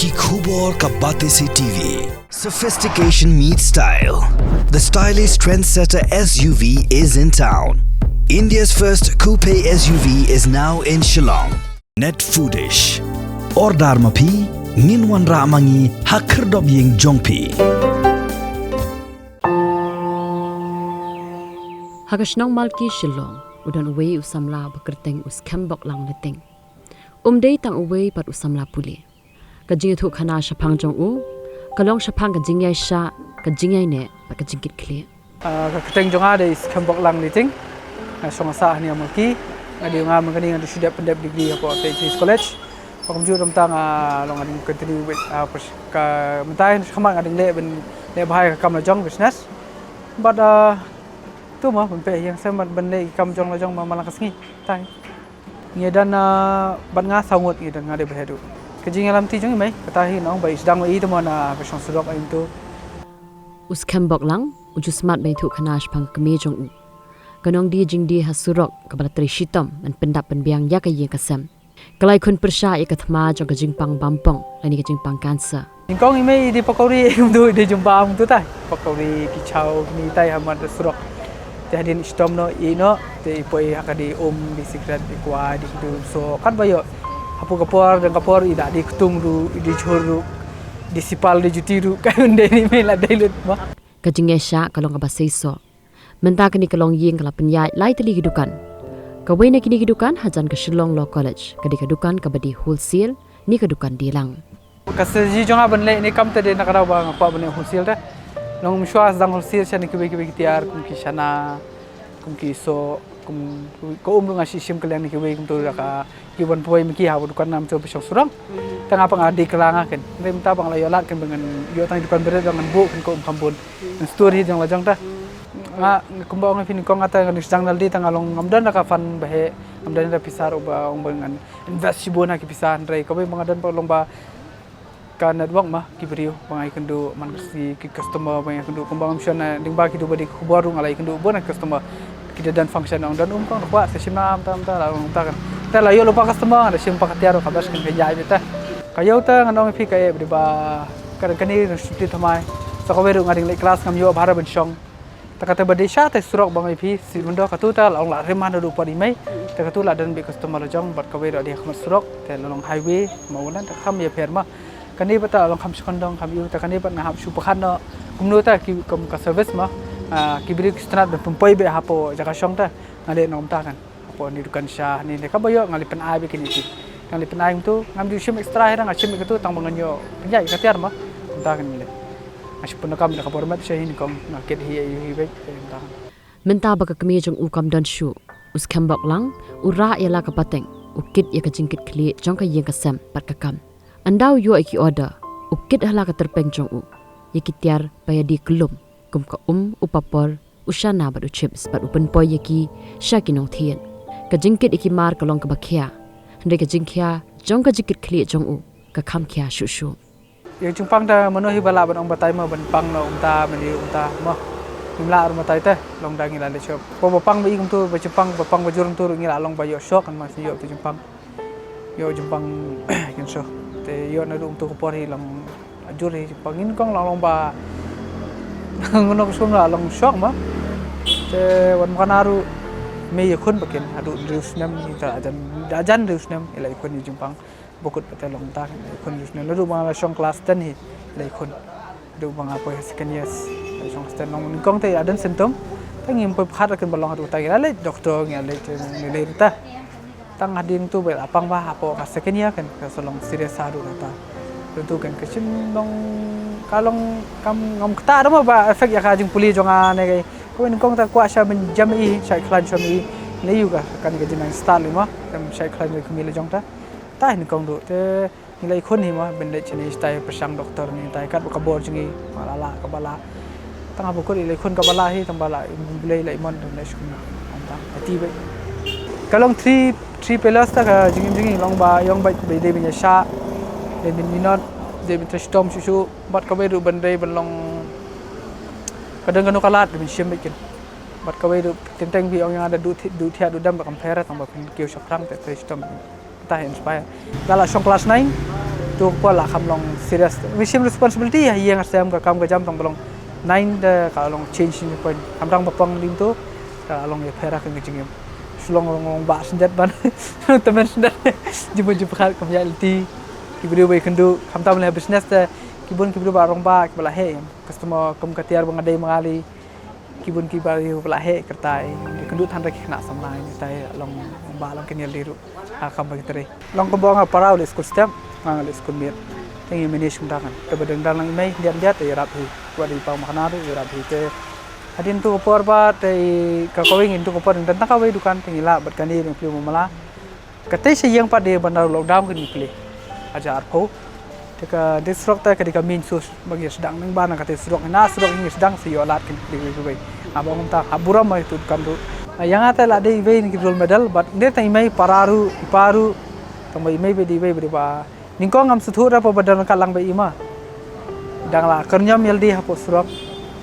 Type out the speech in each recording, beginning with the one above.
की खूब और कब्बाते से TV sophistication meets style. The stylish trendsetter SUV is in town. India's first coupe SUV is now in Shillong. Net Foodish or Dharmapi Minwan Ramangi Hakerdop Ying Jongpi. Hagashnong Malki Shillong udan uwe usamla bekerteng us kembok lang leteng. Day tang uwe pat usamla puli. Kajing thu khana shapang jong u kalong shapang kajing yai sha kajing yai ne pat kajing kit khle. Keteng jong ada is kembok lang leteng. Song sa ni amalki adi nga mangani nga sudah pendap degree ko sa Chase College. Pakum jur tang long ading continue with ka mentai khamang ading le ben le bahai ka kam la jong business. But tu mah ben pe yang semat ben le kam jong la jong ma malang kasngi tai. Ngi dan ban nga sangut ngi dan nga de behedu. Kajing alam ti jong mai katahi nong bai sedang mai tu mana besong surok aim tu. Us kembok lang uju smart bai thu khana shapang keme jong u. Kanong di jing di hasurok kabala trishitom an pendap penbiang ya ka yeng kasam. Kalai kun persya ikathma jong kajing pang bampong lani kajing pang cancer. Ingkong imei di Pakori tu di jumpa tu tai. Pakori kicau ni tai hamad surok. Tehadin istom no ino te ipoi hakadi di secret di kwa di tu so kan bayo apu kapor dan kapor ida di ketung ru di churu di sipal di jutiru kan de ni mela dailut ma. Kajing esha kalong kabasai so. Menta kini kalong yeng kala penyai lai teli hidukan. Kawai na kini hidukan hajan ke Shillong Law College. Kadi hidukan kabadi wholesale ni hidukan dilang. Kasaji jonga benle ni kam tade nakaraw ba ngapa bene wholesale da. Long mishwas dang wholesale siya ni kibe tiar kum kishana kum kiso kum ko nga sisim kalang ni kibe kum to ka kiban poy miki ha dukan nam to besok surang. Tanga pang adi kelanga ken. Rem ta pang layolat ken bengan yo tang dukan bere dengan bu ken ko kampun. Story jang lajang ta. Nga kumbang fin ko ngata ng isang naldi tangalong amdan na kafan bahe amdan na pisar uba umbangan invest sibona ki pisar ray ko mga dan pa long ba ka network ma kibrio mga ikendu man si ki customer mga ikendu kumbang option na ding ba ki do badi kubaru ngalai ikendu bona customer kita dan function ang dan kang kwa sa simna tam ta la ta kan ta la yo lupa customer ada sim pakatiaro kabas kan kaya beta kayo ta nganong fi kay di ba kan ni student thamai sa ko beru ngading le class ngam yo bhara ben shong takata badisha te surok bang ipi si mundo katuta long la reman do padi mai te katula dan bi customer jong bat kawe do dia khmat surok te long highway maunan ta kham ya perma kani bata long kham sekondong kham yu ta kani bat na hap su pakhan no kumno ta ki kom ka service ma ki bri strat ben pumpai be hapo jaka shong ta ngale nom ta kan hapo ni dukan sha ni ne kabayo ngali pen ai be kini ti ngali pen ai tu ngam du sim extra hera ngachim ke tu tang banganyo penjai katiar ma ta kan ni Asypun nakam nak kapormat siya hinikong nakit hiya Menta baka kami jong ukam dan shu us kembok lang ura yala kapateng ukit ya kajingkit kli jong ka yeng kasam pat kakam andau yo iki order ukit hala ka terpeng jong u yakitiar bayadi kelum kum ka upapor usana badu chips pat upen poy yaki shakinong thien kajingkit iki mar kalong ka bakhya hande kajingkhya jong ka jikit kli jong u ka kham khya shu shu yang jumpang dah menuhi bala ban batai ma ban pang no umta meni umta ma nimla ar matai teh long dangi la le shop po bapang bi kum tu ba jumpang bapang ba jurung tu ngila long ba yo shop kan mas yo tu jumpang kin so te yo na dum tu ko pori long ajuri jumpang in kong long ba ngono ko la long shop ma te wan kanaru me yo khun bakin adu reus nam ni ta ajan reus nam ila ikon ni jumpang bukut petelong tak kon jusne lu bang la shong class 10 hi lai kon du bang apa second years la shong 10 nong kong te adan symptom tangim pe khat kan balong atu ta la doktor ngi le le ta tang adin tu bel apang ba apo ka second year kan ka solong serious adu ta tu kan kecim nong kalong kam ngom ta da ba efek ya ka jing puli jonga ne kai ko ni kong ta kwa sha ben jam i shai klan shomi ne yu ka kan ga jin start lima kam shai klan ni kumi le jong ta ta ni kong do te nilai khon hi ma ben le chini stai persang doktor ni tai kat ka bor jingi malala ka bala tang abu ko nilai khon ka bala hi tang bala bulai lai mon le shkuna anta ati be kalong 3 pillars ta ka jingi long ba yong ba be de bin sha de bin minot de bin trestom shu bat ka be ru ban dei ban long kadang kanu kalat bin sim be kin bat ka be ru tenteng bi ong yang ada du thia du dam ba compare tang ba kin keu shaprang te trestom ta inspire gala shong class 9 tu pola kam long serious mission responsibility ya yang asam ka kam ka jam tong belong 9 da ka long change ni point kam dang bapang lim tu ka long ya phera ka ngijing sulong long ba senjat ban temen senjat jumpa khat kam ya lti ki brio bai kendu kam tam le business ta kibun ki brio ba rong ba ki bala he customer kam ka tiar bang adai mangali kibun ki bari bala he kertai kendu than ra ki na samlai tai long ba long kenil diru kam ba kitare long ko bong parau le school step ngang le school miet tengi manage kundakan ke badeng dalang mai diam-diam te rapi wadi pau makna tu rapi te adin tu por ba te ka kawing itu ko por dan ta kawai dukan tengi la bat kani ni plu mala kate se yang pa de bandar lockdown kan pli ajar po te ka disrupt ta ka di ka min sus bagi sedang nang bana kate surok na surok ni sedang se yo lat kan pli bai abang ta aburam mai tu kan tu yang ata la de ve ni gold medal but de ta mai pararu iparu tamai mai be di be ba ningko ngam suthura pa badan kalang ba ima dangla kernyam yeldi hapo surok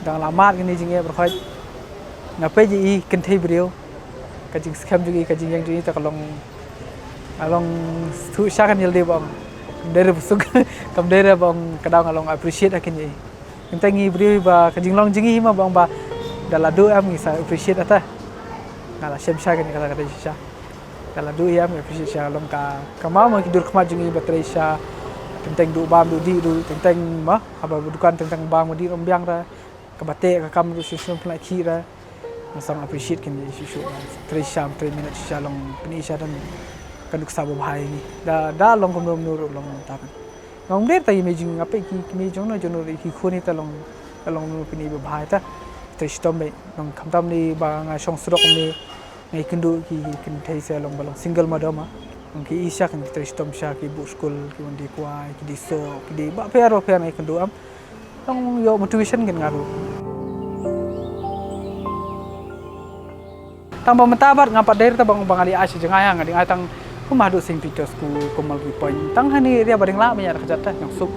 dangla mat gini jinge berkhoi ngape ji kenthei brio kajing scam jugi kajing yang jugi ta kalong along thu sha kan yeldi bang dere busuk kam dere bang kadang along appreciate akin ji kentangi brio ba kajing long jingi ma bang ba dala do am ngisa appreciate ata ngala shem sha kan kata kata sha kalau dulu ya, mesti saya long kamau mungkin dur kemat jungi baterai saya tentang du bam du di du tentang mah apa bukan tentang bam di rombiang ra kebate ke kam du sistem pelak kira masang appreciate kan isu 3 jam 3 minit saya long peni saya dan kaduk sabu bahai ni da long kom nur long tak ngom der tai imagine apa ki mi jong no jono ki khoni ta long peni bahai ta sistem be long khamtam ni ba nga song surok ni ngai kendu ki thei se long balong single madama ki isya kan sistem sya ki bu school ki wandi kuai ki di so ki di ba pero ngai kendu am long yo motivation kan ngaru tang ba mentabat ngapa daer ta bang bangali asy jengaya ngading ai tang kumadu St Peter school komal ki point tang hani ria bading la menya kajat ta yang sup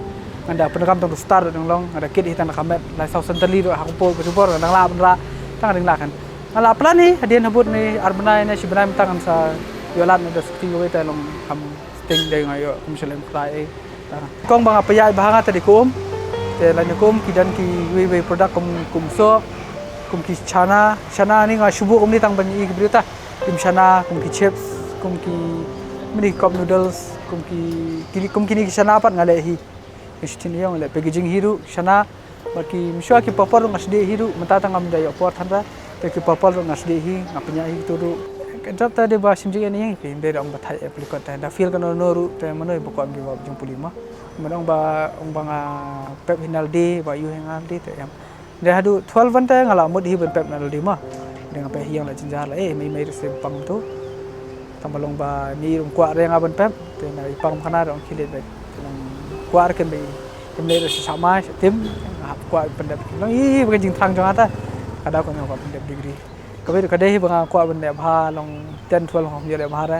nganda penekam tang start dong long ada kid hitan kamet lai sau centrally do hakpo berdubor nang la benra tang ding la kan ala plan ni hadian habut ni arbana ni sibenai tangan sa yolat ni das tinggal kita long ham sting dai ngayo kumselem fly kong bang apa ya bahanga tadi kum te la kum kidan ki we product kum so kum ki chana ni nga shubu kum ni tang ban i berita kum chana kum ki chips kum ki mini cup noodles kum ki chana pat ngale hi istin yang le packaging hiru chana baki miswa ki papar ngasde hiru mata tangam dai opor thanda tapi papal ngas dehi ngapnya hi turu kadap ta de ba simjing ni yang pe de ong bathai aplikot ta da feel kan noru te manoi bokon bi wab jung pulima manong ba ong banga pep hinal de ba yu hengal de te yam de hadu 12 ban ta ngala mod hi ban pep nal de ma de ngape hiang la jinjar la mai rese pang tu tambalong ba ni rum kwa re ngaban pep te na ipang khana rong khilet be kwa ken be temle rese sama tim hap kwa pendap long hi ba jing thang jang ata kada ko ngapa pendep degree kabe kadai banga ko bende bha long 10 12 hom jere bha ra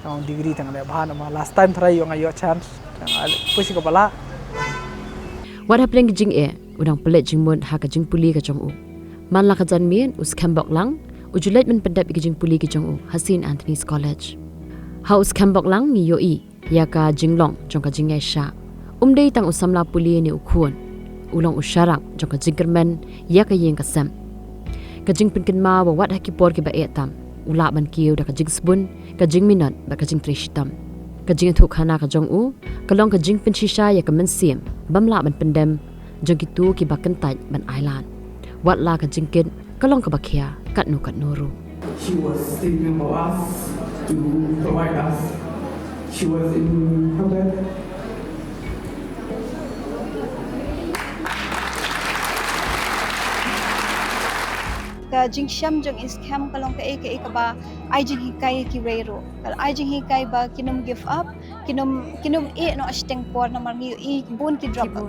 long degree tang le bha na last time thrai yo ngayo chance pusi ko bala what happening jing e udang pelet jing mon ha ka jing puli ka jong u man la ka jan mien us khambok lang ujulet men pendap ki jing puli ki jong u Hasin Anthony's College house khambok lang ni yo i ya ka jing long jong ka jing ai sha dei tang usamla puli ni ukhun ulong usharak jong ka jingermen ya ka yeng ka sam kajing pinkin ma wa wat hakipor ki ba etam ula ban kiu da kajing sbun kajing minot ba kajing trishitam kajing thu khana ka jong u kalong kajing pin shisha ya ka men sim bamla ban pendem jong ki tu ki ba kan tai ban island wat la kajing kin kalong ka ba khia kat nu ru she was thinking about us to provide us she was in Hamburg ka jing sham jong is kham kalong ka ek ba ai jing hikai ki rero kal ai jing hikai ba kinum give up kinum e no asteng por na mar i bun ki drop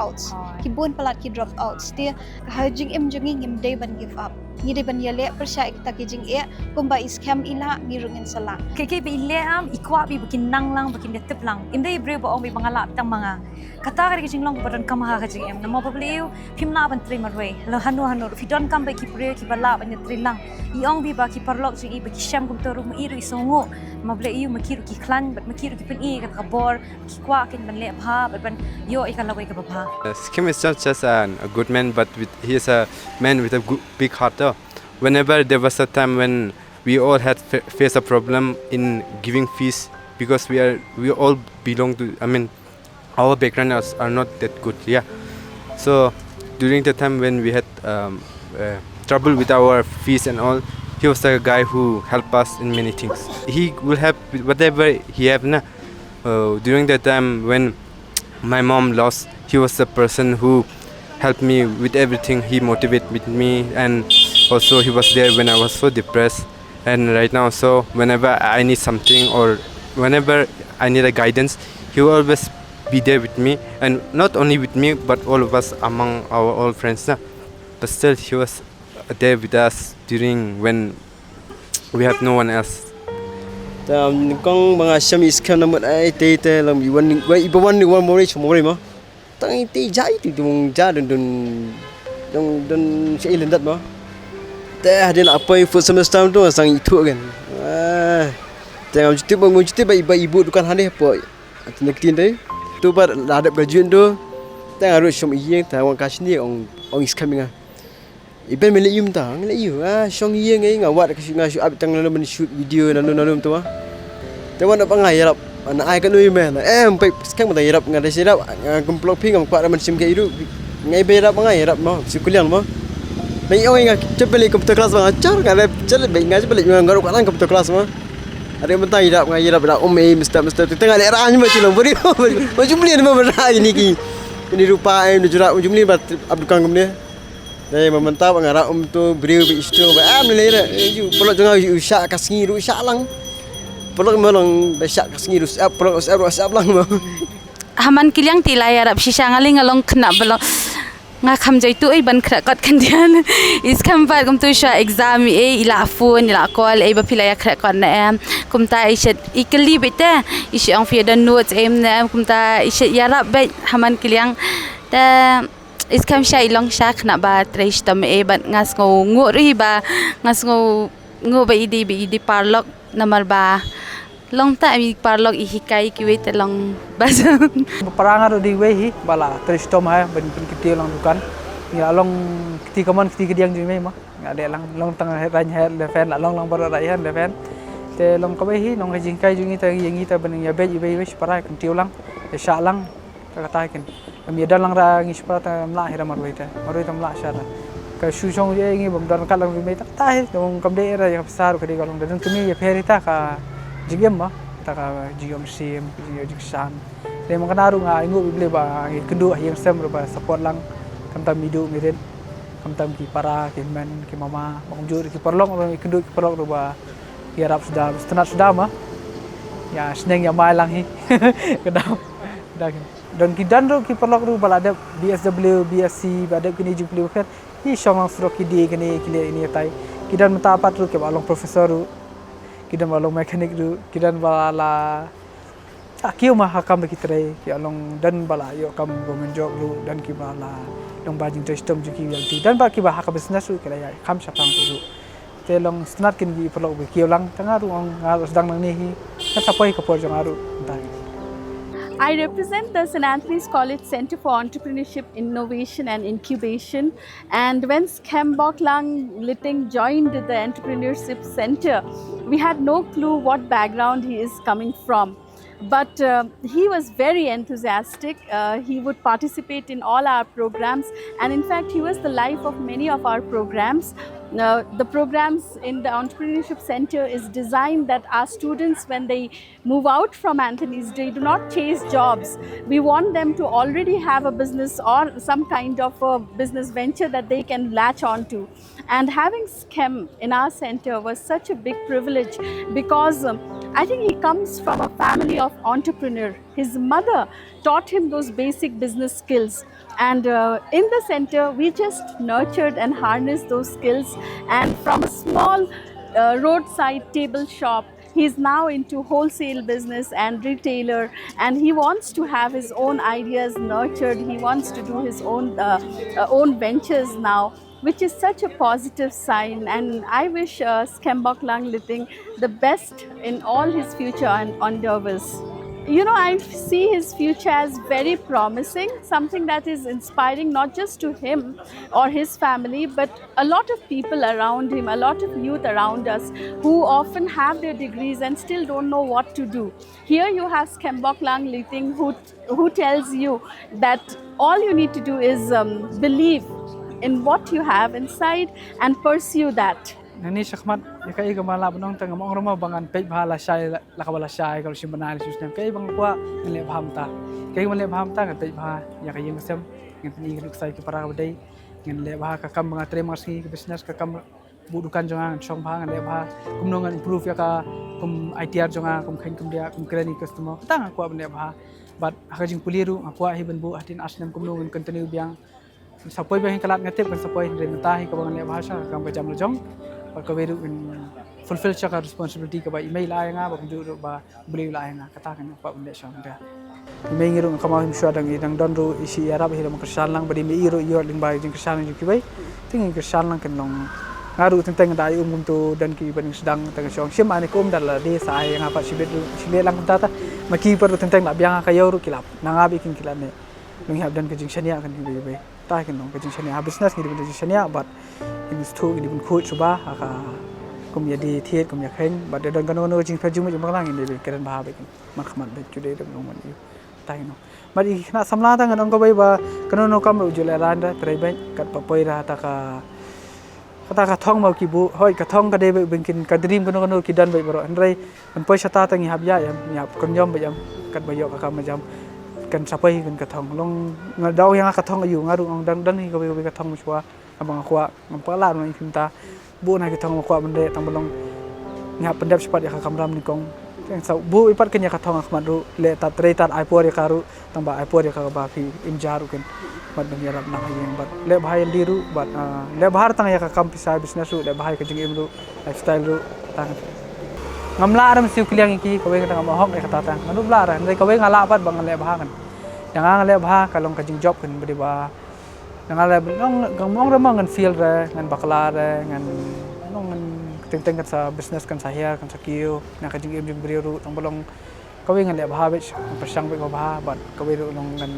outs ki bun palat ki drop outs te ka jing em jong ngim day ban give up ngiri ban yale persya kita kijing e kumba scam ila ngirungin sala Keke bi ile am ikwa bi bikin nang lang bikin detep lang. Imde ibre ba om bi mangalap tang mga. Kata ka kijing long badan kamaha kijing em. Namo pabliu pimna ban tri marwe. Lo hanu fi don kam ba ki pre ki bala ban tri lang. Iong bi ba ki parlok jing i ba ki sham kum toru ma iru isongo. Mableu makiru ki klan bat makiru ki pen i ka kabor ki kwa kin ban le bha ban yo i ka lawai ka bha. Skim is not just a good man, but he is a man with a big heart. Though. Whenever there was a time when we all had faced a problem in giving fees because we all belong to. I mean, our backgrounds are not that good. Yeah. So during the time when we had trouble with our fees and all, he was the guy who helped us in many things. He will help with whatever he have. During the time when my mom lost, he was the person who helped me with everything. He motivated me, and also he was there when I was so depressed. And right now, so whenever I need something or whenever I need a guidance, he will always be there with me, and not only with me but all of us among our old friends. But still, he was there with us during when we have no one else. Kong mga siyam iskan naman ay tete lang iwan ni wan mo mo tang ti jai ti mong ja don si ilendat mo te hadin apa first semester tu sang itu kan tengok cuti ba ibu dukan hane po nak tin dai tu bar ladap gajuan tu tengok harus som iyeng tawang kasni ong iskaming iben mele yum ta ngale yu song iyeng ngai ngawat kasi ngasu ab tang lalu shoot video nanu tu Tewan nak pangai yarap anak ai kan ui men empai sekarang mata yarap ngadai sirap kumplok ping ngam kuat raman sim ke iru ngai be yarap pangai yarap mo sikulian mo nai oi ngak cepeli komputer kelas bang acar ngadai cel be ngai cepeli ngaruk kan komputer kelas mo ada mentai yarap ngai yarap dak mesti tengah lek rah macam long beri macam beli nama berai ni ki ini rupa ai jurak macam ni bat abdukan kemudian dai mementap ngara tu beri be isto ba am le re ju polok jangan usah kasngi ru usah lang Pelak melong besak kesini rus pelak usap lang mo. Haman kilyang tilay arab shisha ngaling along kena belong ngakam jai tu ban kena kot kandian is kampat kum tu sha exam ila phone ila call ba pilaya kena kot na em kum ta ishet ikli bete ish ang fi dan notes em na kum ta ishet yarab be haman kilyang ta is kam sha ilong sha kena ba trish tam ban ngas ngo ngori ba ngas ngo ba idi parlok namar ba long ta mi parlok ihikai kiwe te long basa Perangan di wehi bala tristom hai ben kiti lang dukan ya long kiti kaman kiti kediang di mei ma ngade lang long tang ran hai le fan long bar rai han le fan te long ka wehi long ka jingkai jungi ta yengi ta ben ya be be parai kiti lang ya sha lang ta ta ken mi dan lang ra ngi spara ta mla hira marwai ta mla sha ra ka shu chong ye ngi bam dan ka lang mei ta ta dong kam de ra ya besar ka di kalong dan kemi ya ferita ka jigem ma taka jigem sim jigem jiksan le mang kanaru nga ingu bibli ba kendu yang sem ba support lang kamtam midu miren kamtam ki para ki men ki mama bang jur ki perlong kendu ki perlong ba yarap sudah setengah sudah ma ya seneng ya mai lang hi kedau dan ki dan ki perlong bala ada BSW BSc ba ada kini jupli kan hi shong sro ki di kini kile ini tai kidan mata apa tu ke balong profesor kidan balong mekanik du kidan bala akiu mah hakam bekitre ki along dan bala yo kam government job lu dan ki bala dong bajing system juki yalti dan ba ki ba hakam business lu kala ya kam sapang tu te long snat kin gi perlu be ki lang tanga ru ngal sedang nang ni hi ka sapoi ka por jang aru tai I represent the St. Anthony's College Center for Entrepreneurship, Innovation and Incubation. And when Skembok Lang Liting joined the Entrepreneurship Center, we had no clue what background he is coming from. But he was very enthusiastic. He would participate in all our programs. And in fact, he was the life of many of our programs. The programs in the Entrepreneurship Center is designed that our students, when they move out from Anthony's, they do not chase jobs. We want them to already have a business or some kind of a business venture that they can latch onto. And having SCHEM in our center was such a big privilege because I think he comes from a family of entrepreneur. His mother taught him those basic business skills. And in the center, we just nurtured and harnessed those skills. And from a small roadside table shop, he's now into wholesale business and retailer, and he wants to have his own ideas nurtured. He wants to do his own ventures now, which is such a positive sign. And I wish Skembok Lang Liting the best in all his future and endeavors. You know, I see his future as very promising, something that is inspiring not just to him or his family, but a lot of people around him, a lot of youth around us who often have their degrees and still don't know what to do. Here you have Skembok Lang Liting who tells you that all you need to do is believe in what you have inside and pursue that. Nani sakmat yakai kamala banong tang among roma bangan pej bahala syai lakabala syai kalau simbanal susnem kai bang kwa ngale phamta kai ngale phamta kan pej bah yakai yang sem ngani ngik sai ki para badai ngale bah ka kam mga tremarsi ki business ka kam budukan jonga chong bah ngale bah kumnongan improve ya ka kum ITR jonga kum khain kum dia kum krani customer tang kwa bane bah bat hakajing puliru akwa hiban bu atin asnem kumnongan continue biang sapoi bah kalat ngatep kan sapoi remata hi ka bang ngale bahasa kam ka jam lojong kaweru in fulfill chaka responsibility ka ba email ay nga ba kunjuro ba beliau la nga katakan pa benda syang dia email ngiru kamau him syadang idang donro isi arab hira makasal lang badi mi iro yor ling bai jing kesal ju kibai ting kesal lang kan long ngaru tentang dai tu dan ki ban sedang tang syong sim ani kom dal de sa ay nga pa sibet lang tata maki per tentang la biang ka yor kilap nangabi king kilane nung hab dan ke jing syania kan hibai bai ta kan long ke jing syania business ni de jing syania but in stu ini pun coach coba aka kum jadi thiet kum yakhen but don kan no jing phaju mu jang lang ini keren bah be man khaman be jude dem no man tai no mari na samla ta ngan ko bai ba kan no kam ru jule randa trai bai kat papoi ra ta ka kata ka thong mau ki bu hoi ka thong ka de be bengkin ka dream kan no ki dan bai baro andrai kan poi sata ta ngi hab ya yap kon yom be jam kat ba yo ka ma jam kan sapai kan ka thong long ngadau yang ka thong ayu ngaru ong dan hi ko be ka thong chua abang aku ngampala no impimta bu na kitong aku bende tambolong ngap pendap cepat ya kamram ni kong yang sau bu ipat kenya katong akmadu le tat retat aipor ya karu tamba aipor ya ka ba fi imjaru kan bad ben yarap na hayeng bad le bahai diru bad le bahar tang ya ka kampisa business ru le bahai ka jing imru lifestyle ru tang ngamla aram siu kliang iki ko we ka ngam hok e kata tang manu bla ra ndai ko we ngala pat bang le bahar kan yang le bahar kalong ka jing job kan beri ba yang ada ngomong ramang ngan feel re ngan bakla re ngan ngan teng-teng kan sa business kan sa here kan sa kiyo na ka jing jing brio tong bolong kawi ngan le bah bech persang be bah bat kawi ru nong ngan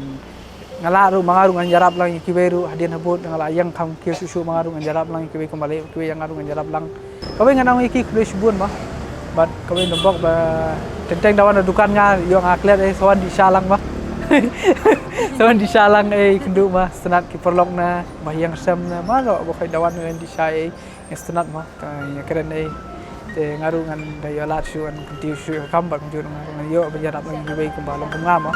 ngala ru mangaru ngan jarap lang kiweru hadin habut ngala yang kham kiyo susu mangaru ngan jarap lang kiwe kembali kiwe yang ngaru ngan jarap lang kawi ngan ang iki kulis bun bah bat kawi nombok ba teng-teng dawan dukan nga yo ngaklet sawan di salang bah Sawan di salang kendu mah senat ki perlok na bayang sem na malo bo kay dawan ngan di say senat mah ya keren te ngaru ngan dayo lat su an kuntiu su kambak kunju ngan yo berjarap ngan gibai kumbalong kumama